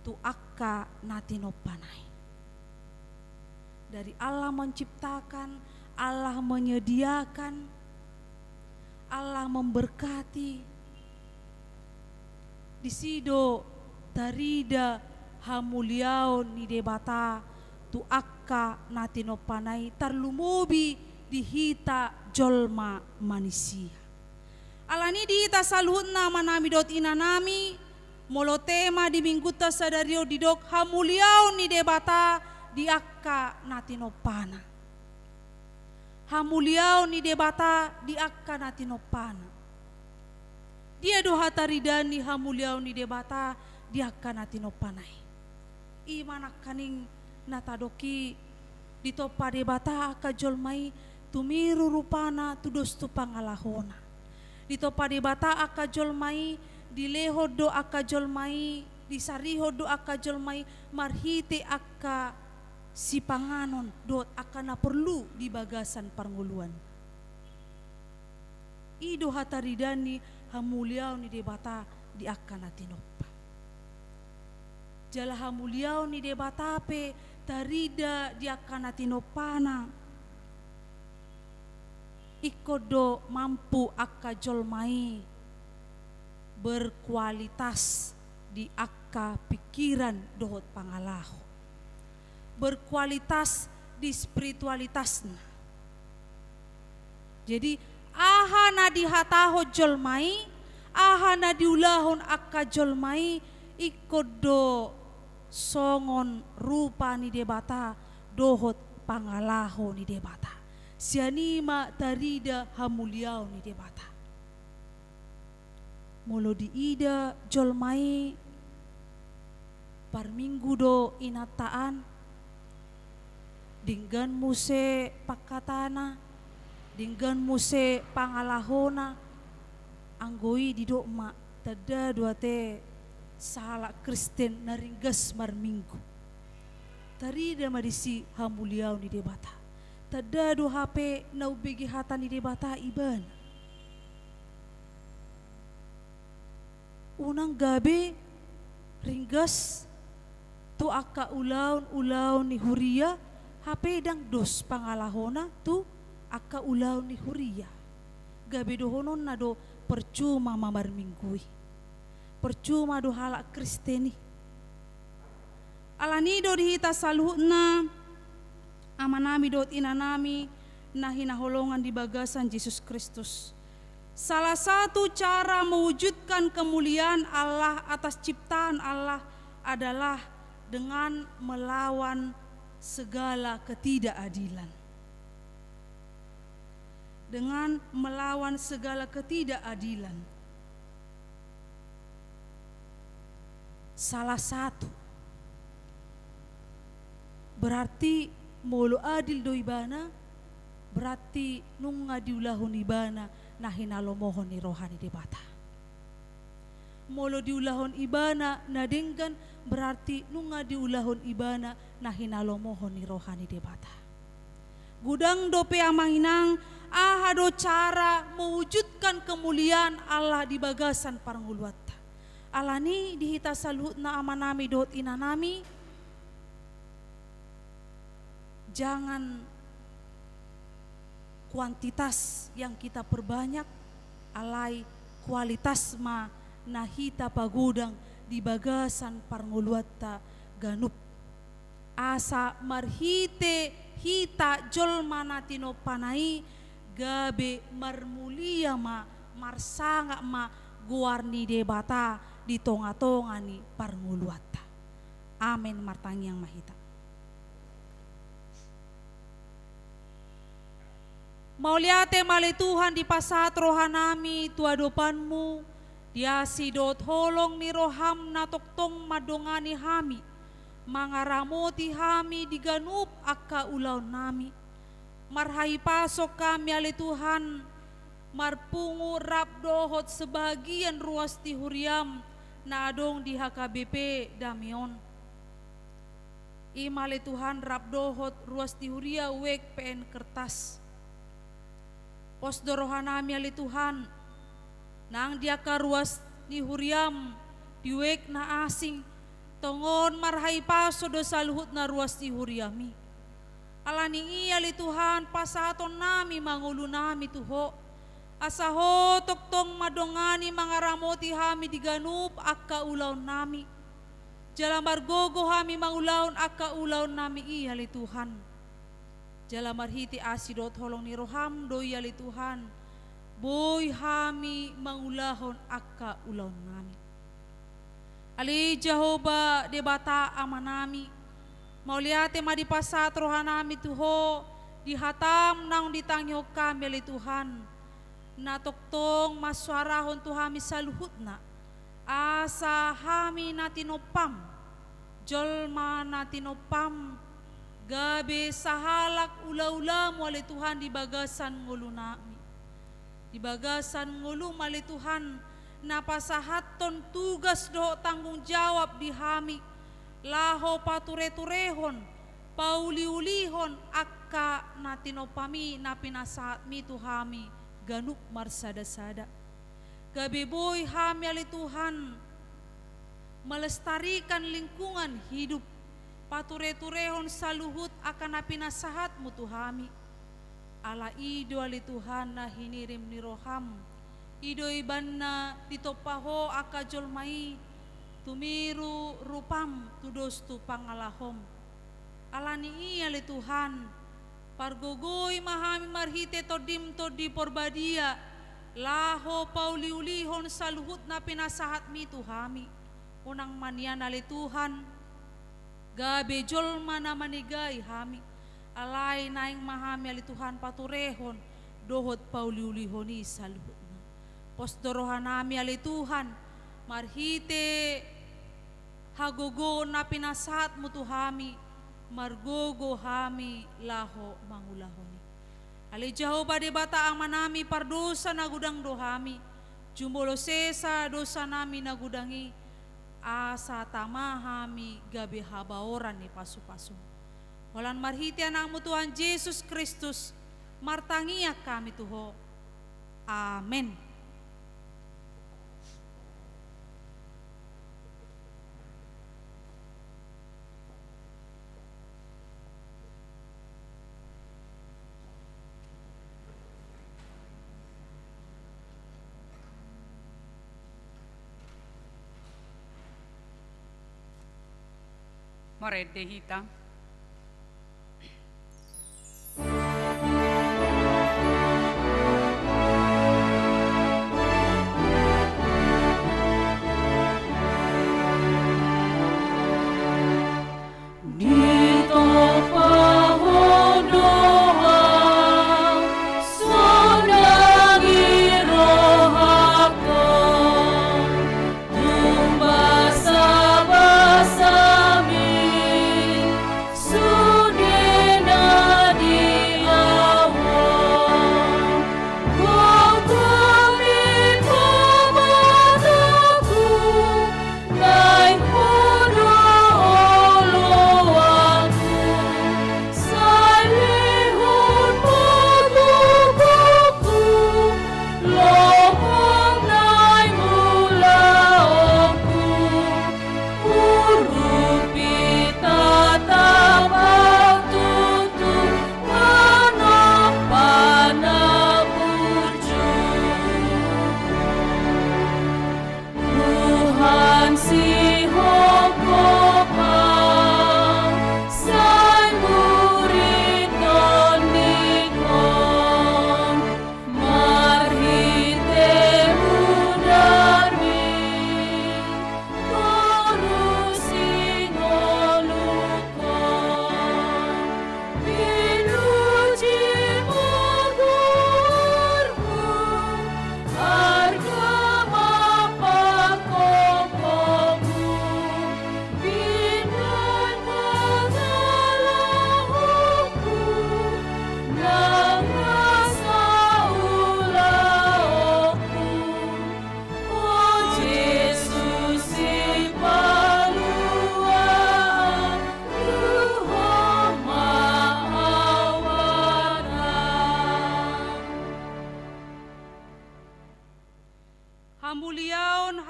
tu akka natinopanai. Dari Allah menciptakan, Allah menyediakan, Allah memberkati. Disido tarida hamuliao ni debata tu akka natinopanai tarlumubi dihita jolma manusia. Alani dihita saluhutna manami dot inanami molo tema di mingguta sadario didok hamuliao ni debata di akka natinopana. Hamuliao ni debata di akka natinopana. Dia doha taridani hamuliao ni debata di akka natinopanai. Imana kaning natadoki ditopa debata akka jolmai tumiru rupana tudos tu pangalahona. Ditopa debata akka jolmai dileho do akka jolmai disariho do akka jolmai marhite akka si panganon dot akan perlu di bagasan parnguluan. Ido hataridani hamuliao ni debata di akan natinopa. Jala hamuliao ni debata pe tarida di akan natinopana. Ikodo mampu akka jolmai berkualitas di akka pikiran dohot pangalaho. Berkualitas di spiritualitasnya. Jadi ahana dihataho jolmai, ahana diulahon akka jolmai ikodo songon rupa ni debata dohot pangalaho ni debata. Sianima tarida hamuliao ni debata. Molo diida jolmai parminggu do inataan dinggan muse pakatana, dinggan muse pangalahona, anggoi didok mak tada dua te salah Kristen naringgas marminggu. Tarida madisi hamuliao ni debata. Tada do HP nau begi hata ni debata iban. Unang gabe ringgas tu akka ulaun ni huria. HP dang dos pangalahona tu akka ulaw ni huria. Gabe dohonon na do percuma mamar minggui. Percuma do halak kristeni. Alani do dihita saluhna amanami dot inanami nahina holongan di bagasan Yesus Kristus. Salah satu cara mewujudkan kemuliaan Allah atas ciptaan Allah adalah dengan melawan segala ketidakadilan. Dengan melawan segala ketidakadilan. Salah satu berarti molo adil do ibana, berarti nunga diulahun ibana nahinalo mohon ni rohani debata. Molo diulahon ibana nadenggan berarti nunga diulahon ibana nahinalo mohon ni rohani debata. Gudang dope amahinang ahado cara mewujudkan kemuliaan Allah di bagasan paranguluatta. Alani dihita saluhna amanami dot inanami. Jangan kuantitas yang kita perbanyak, alai kualitas ma nahita pagudang di bagasan paranguluatta ganup. Asa marhite hita jolma natino panai gabe marmulia ma marsanga ma guarni debata di tonga-tongani paranguluatta. Amin martangi yang mahita. Mauliate male Tuhan di pasat rohanami tuadopanmu diasi dot holong ni roham na toktong madongani hami mangaramoti hami diganup akka ulaw nami marhai pasok kami ale Tuhan marpungu rap dohot sebagian ruas ti huriam na adong di HKBP Damion imale Tuhan rap dohot ruas ti huria wek PN kertas pos dorohanami ali Tuhan nang dia ka ruas ni huriam diwek na asing Tongon marhai paso dosa luhut na ruas ti huriami. Alani iya li Tuhan pasaton nami mangulu nami tuho. Asaho toktong madongani mangaramoti hami diganup akka ulaw nami. Jalamar gogo hami mangulaun akka ulaw nami iya li Tuhan. Jalamar hiti asidot holong ni roham do iya li Tuhan. Boy hami mangulahon akka ulaw nami. Ali Jehovah debata amanami. Mauliate madipasat rohanami tuho. Dihatam naung ditangyo kami ali Tuhan. Natoktong maswarahon tuhami saluhutna. Asa hami natinopam. Jolma natinopam. Gabe sahalak ula-ula mo ali Tuhan di bagasan ngulu nami. Di bagasan ngulu mali Tuhan. Napasahaton tugas do tanggung jawab di hami. Laho pature-turehon. Pauliulihon akka natinopami napinasahat mi tuhami. Ganuk marsada-sada. Gabeboy hami ali Tuhan. Melestarikan lingkungan hidup. Pature-turehon saluhut akan napinasahat mu tuhami. Ala ido ali Tuhan na hinirim ni roham. Ido iban na ditopaho aka jolmai tumiru rupam tudos tu pangalahom. Alani iya li Tuhan pargogoy mahami marhite todim todi porbadia laho pauliulihon saluhut na pinasahat mi tuhami. Unang manian ali Tuhan gabe jolma na manigay hami. Alay naing mahami ali Tuhan paturehon dohot pauliulihoni saluhut. Posdorohan nami ali Tuhan, marhite hagogo na pinasahat mo tuhami, margogo hami laho mangulahoni. Ali Jehovah debata ang manami pardosa na gudang dohami, jumolo sesa dosa nami na gudangi, asa tamahami gabi habaoran ni pasu-pasu. Walan marhite anak mo Tuhan Jesus Kristus, martangiak kami tuho. Amen. Marede hita. Tumbasa-basami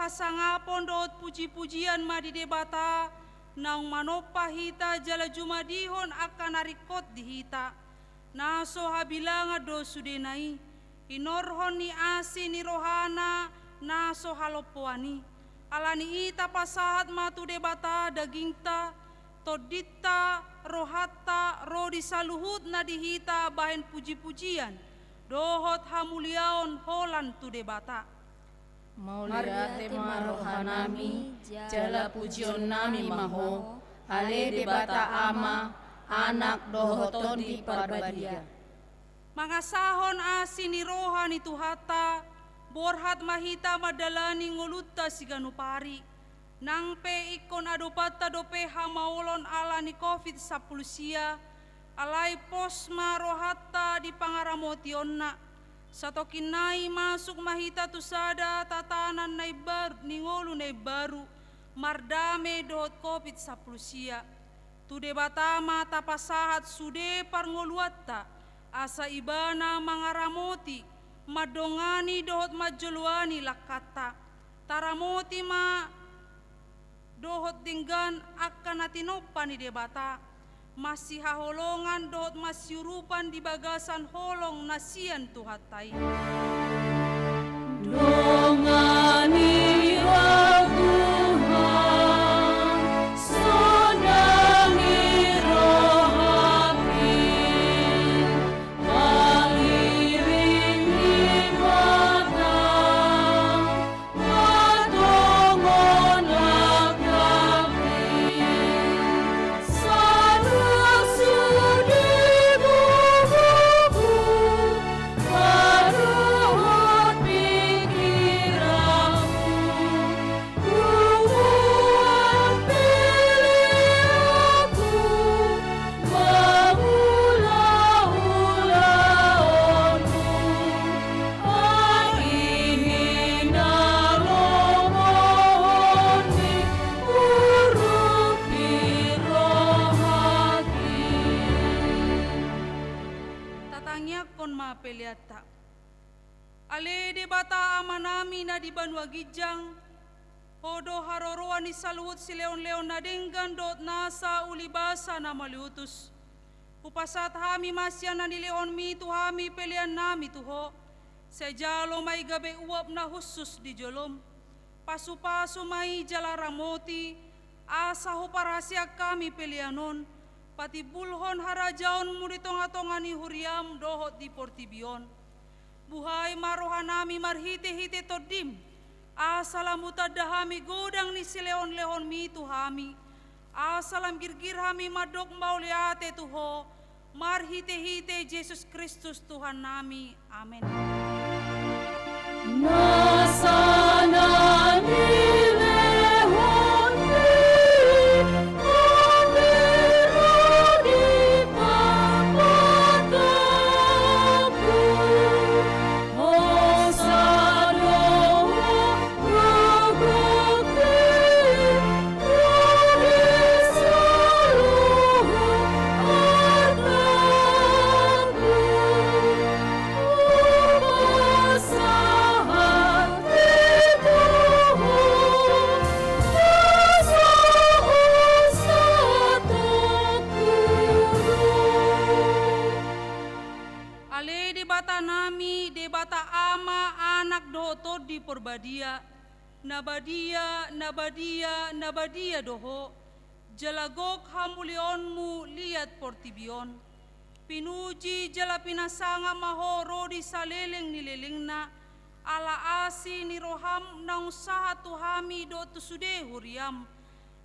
pasangapon doot puji-pujian madi debata naung manopa hita jala jumadihon akan narikot di hita. Naso habilanga do sudenai inorhon ni asi ni rohana naso halopoani. Alani ita pasahat matu debata dagingta todita rohata rodi saluhut na dihita bahen puji-pujian dohot hamuliaon holan tu debata. Mauliate marohanami jala pujion nami maho hale debata ama anak dohoton di parbadia. Mangasahon asini rohani tuhata borhat mahita madalani ngolutta siganupari nangpe ikon adopata dope hamaulon alani COVID-10 alai posma rohata di pangaramotionna satokinai masuk mahita tusada tatanan nai baru ningolu nai baru mardame dohot COVID-10 tu debata mata pasahat sude parngoluatta asa ibana mangaramoti madongani dohot majoluani lakata taramoti ma dohot dinggan akan natinopani debata masih haholongan dohot masyurupan di bagasan holong nasian tuhatai. Dongani wa Tuhan sonangi rohati maliringi batang matongon lakapi saduk sudi bubuku paruhut pikiranku kuat pilih aku maulah-ulahonmu aihina lomohoni urut pirohaki. Tatangnya kon mapeliata. Ale debata amanami na di Banua Gijang. Hodo haroroan ni saluhut si leon-leon na denggan dot nasa ulibasa na maliutus. Upasat hami masya na ni leon mi tu hami pelian nami tuho. Sejalo may gabe uap na husus di jolom. Pasu-pasu may jalaramoti. Asa huparasya kami pelianon. Pati bulhon harajaon muri tonga-tonga ni huriam dohot di portibion. Buhay marohanami marhite-hite todim. Asalam utadahami godang ni si leon-leon mi tuhami. Asalam girgir hami madok mauliate tuho. Marhite-hite Yesus Kristus Tuhan nami. Amin. Nasanani lehoni amiradi papataku Hosano rogoti rodisaluhu ataku upasahat Ale debata nami, debata ama anak dohoto di porbadia. Nabadia, nabadia, nabadia doho. Jalagok hamulionmu liat portibion. Pinuji jala pinasanga mahoro di saleleng nilelengna. Ala asi ni roham naung saha tuhami do tusude huriam.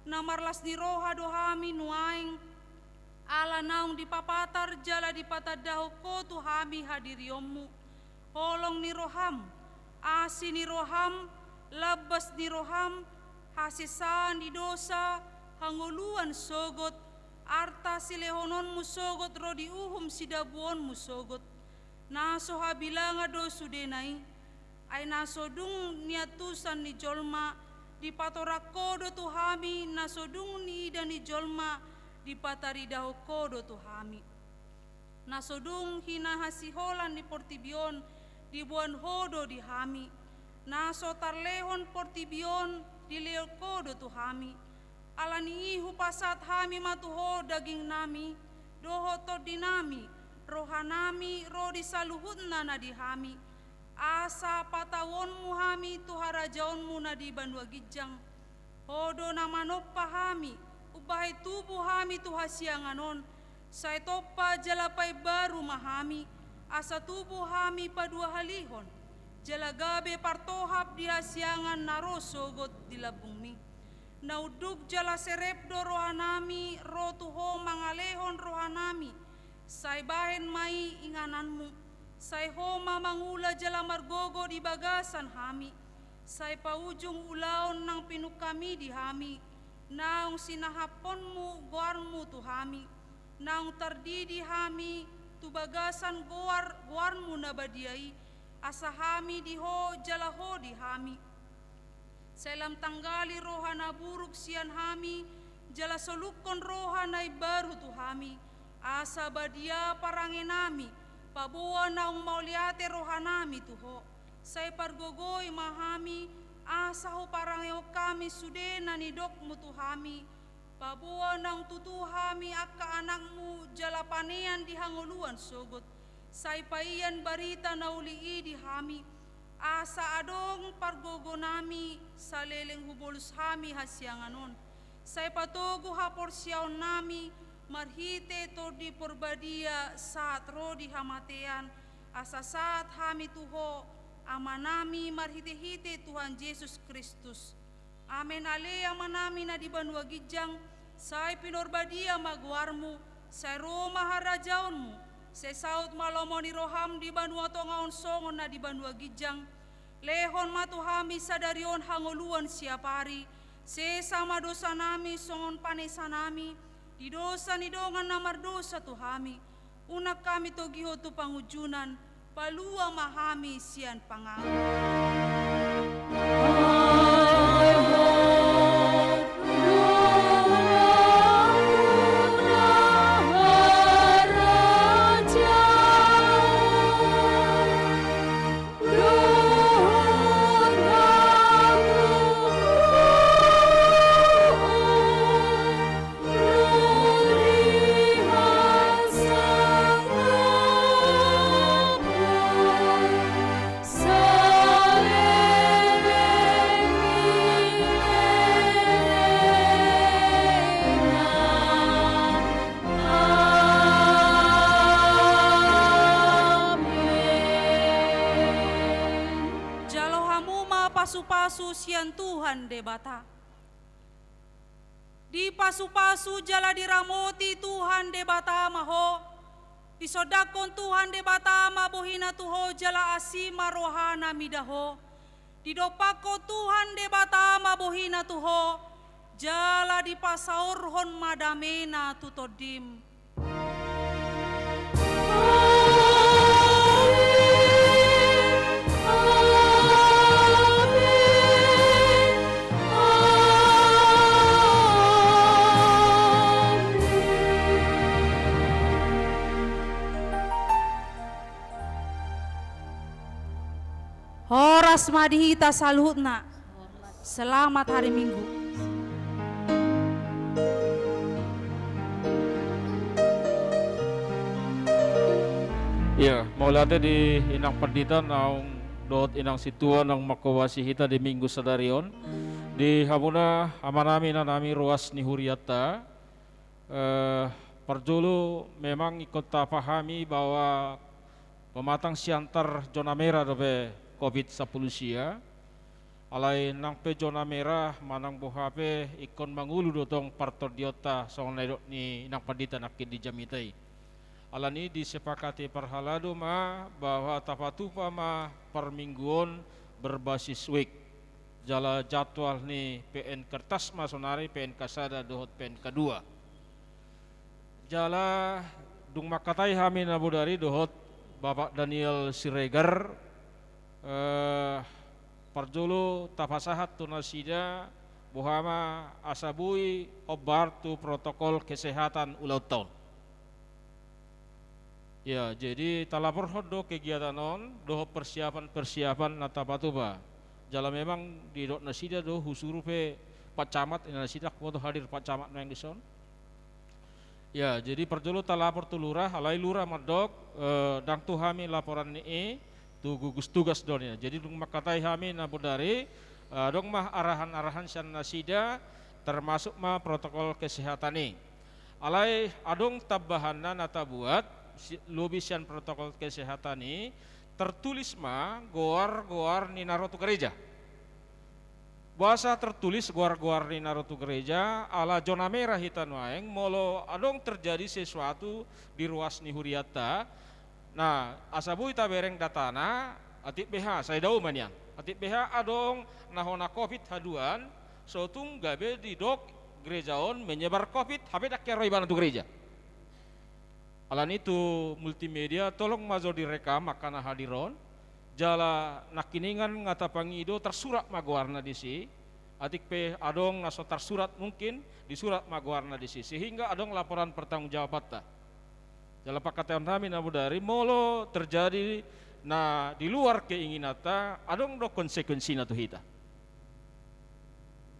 Namarlas ni roha dohami nuaing. Ala naung dipapatar jala dipatadaho ko tuhami hadiriomu. Holong ni roham, asi ni roham, labas ni roham, hasisan di dosa, hanguluan sogot, arta silehononmu sogot rodi uhum sidabuonmu sogot. Naso habilanga do sudenai, ay nasodung niatusan ni jolma, dipatorakodo tuhami, nasodung ni ida ni jolma, dipataridaho kodo tuhami. Nasodung hina hasiholan di portibion, dibuan hodo di hami. naso tarlehon portibion di leokodo tu hami. Alani ihu pasat hami matuho daging nami, doho to dinami, rohanami ro disaluhutna na di hami. Asa patawonmu hami tuharajaonmu na di Banua Gijang. Hodo na manoppa hami, ubahay tubuh hami tuhasianganon. Say toppa jalapay baru mahami, asa tubuh hami padua halihon. Jalagabe partohap di hasiangan narosogot di labungmi. Naudug jala serepdo rohanami, rotuho mangalehon rohanami. Say bahen mai ingananmu, say homa mangula jala margogo di bagasan hami. Say paujung ulaon ng pinukami di hami. Naung sinahaponmu guarmu tu hami. Naung tardidi hami tu bagasan guarmu nabadiai. Asa hami diho jalaho di hami. Selam tanggali rohana buruk sian hami, jala solukon rohanay baru tu hami. Asa badia parangenami, pabuwa naung mauliate rohanami tuho. Say pargogoy mahami, asa ho parangeo kami sudena nidok mutu hami. Pabuwa naung tutuhami akka anakmu jala panean di hanguluan sogot. Say paian barita naulii di hami, asa adong pargogonami sa leleng hubolus hami hasianganon. Say patogo haporsyaon nami, marhite to di porbadia saat ro di hamatean, asa saat hami tuho, amanami marhite-hite Tuhan Yesus Kristus. Amen ale amanami na di Banua Gijang, say pinorbadia maguarmu, say Roma harajaonmu. Sesaut malomoni roham di Banua Tongaon songon na di Banua Gijang. Lehon matuhami sadarion hanguluan siapari. Sesama dosa nami songon panesa nami. Di dosa nidongan namar dosa tuhami. Unak kami togiho tu pangujunan. Palua mahami sian pangang. Pasu-pasu sian Tuhan debata. Di pasu-pasu jala diramoti Tuhan debata maho. Di sodakon Tuhan debata mabohina tuho jala asima rohana midaho. Di dopako Tuhan debata mabohina tuho jala di pasaurhon madamena tutodim. Horas madihita saluhutna. Selamat hari Minggu. Ya, maulate di inang perdita naung dot inang situan nang makawasi hita di Minggu sadarion. Di hamuna amanami na nami ruas ni huriata. Perjulu memang ikut pahami bahwa pematang siantar zona merah dobe COVID-10 sia alai nang pe zona merah manang bohape ikon mangulu dotong partor diota song nedok ni nang pandita nakin di jamitai alani disepakati perhalado ma bahwa tapatupa ma permingguan berbasis week jala jadwal ni PN kertas masonari PN kasada dohot PN kedua jala dung makatai hamin abudari dohot Bapak Daniel Siregar parjulu tafasahat tunasida buhama asabui obar tu protokol kesehatan ulau tahun. Ya, jadi talapor hodo kegiatan on doho persiapan natapatuba jala memang di dot nasida do husuru pe Pak Camat ina nasida foto hadir Pak Camat nang dison. Ya, jadi perjolo ta lapor tu lurah, alai lurah madok dang tu hami laporan ni tu gugus tugas donya. Jadi dung makatai hami na bodari dong mah arahan-arahan sian nasida termasuk mah protokol kesehatan ni. Alai adong tabahanna nata buat lobisian protokol kesehatan ni tertulis mah goar ni narotu gereja. Bahasa tertulis goar ni narotu gereja ala zona merah hitan waeng molo adong terjadi sesuatu di ruas ni huriata. Nah, asabu ita bereng datana atik BH saya dau manian. Atik BH adong nahona Covid haduan so tung gabe di dok gerejaon menyebar Covid, habe dak keroi bana tu gereja. Alan itu multimedia tolong mazo direkam makana hadiron. Jala nakiningan ngata pangido tersurat maguarna di si. Atik pe adong naso tersurat mungkin disurat maguarna di si sehingga adong laporan pertanggungjawabata. Jala pakatan kami na budari molo terjadi na di luar keinginata adong do konsekuensi na tu hita.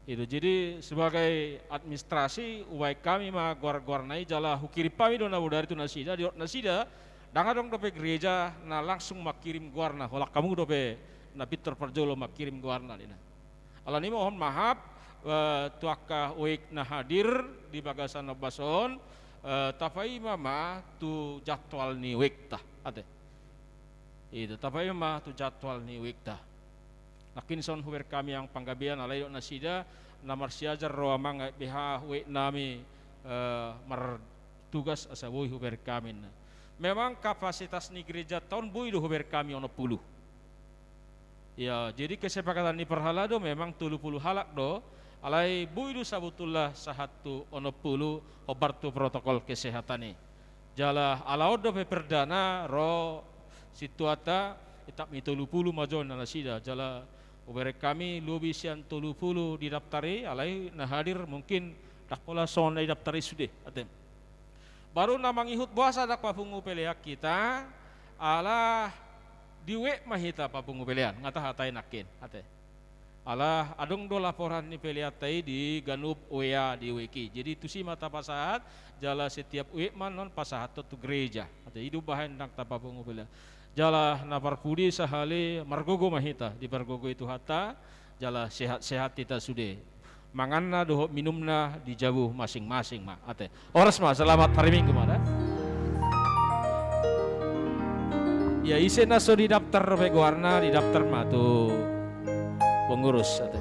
Itu jadi sebagai administrasi ubai kami mah guar-guarnai jala hukiri pami do na budari tu nasida di nasida danga dong dope gereja na langsung makirim guarna holak kamu dope na Peter Perjolo makirim guarna dina. Alani mohon maaf tuaka uik na hadir di bagasan bason tafai mama tu jadwal ni uik tah ate. Itu tafai mama tu jadwal ni uik tah. Nakin son huber kami yang panggabian alai nasida namar siajar roamang BH we nami mar tugas asabui huber kami. Memang kapasitas ni gereja tahun bui do huber kami ono 10. Ya, jadi kesepakatan ni perhalado memang 30 halak do alai bui do sabutullah sahatu ono 10 obartu protokol kesehatan ni. Jala alaud do perdana ro situata itap mi 30 majon na nasida jala uberek kami lobisian 30 didaftari alai nah hadir mungkin dak pola son didaftari sudah atem. Baru namang ihut puasa dak papungu peleak kita ala diwe mahita papungu pelean ngata hatai nakin ate. Ala adong do laporan ni peleatai di Ganup Uea di Weki. Jadi tu si mata pasahat jala setiap uek man non pasahat tu gereja. Ate hidup bahan dak papungu pelean. Jala napar pudi sahali margogo mahita di margogo itu hata jala sehat-sehat kita sude manganna doh minumna dijauh masing-masing mah ate oras mah selamat hari Minggu mah ya isena so di daftar peguarna di daftar mah tuh pengurus ate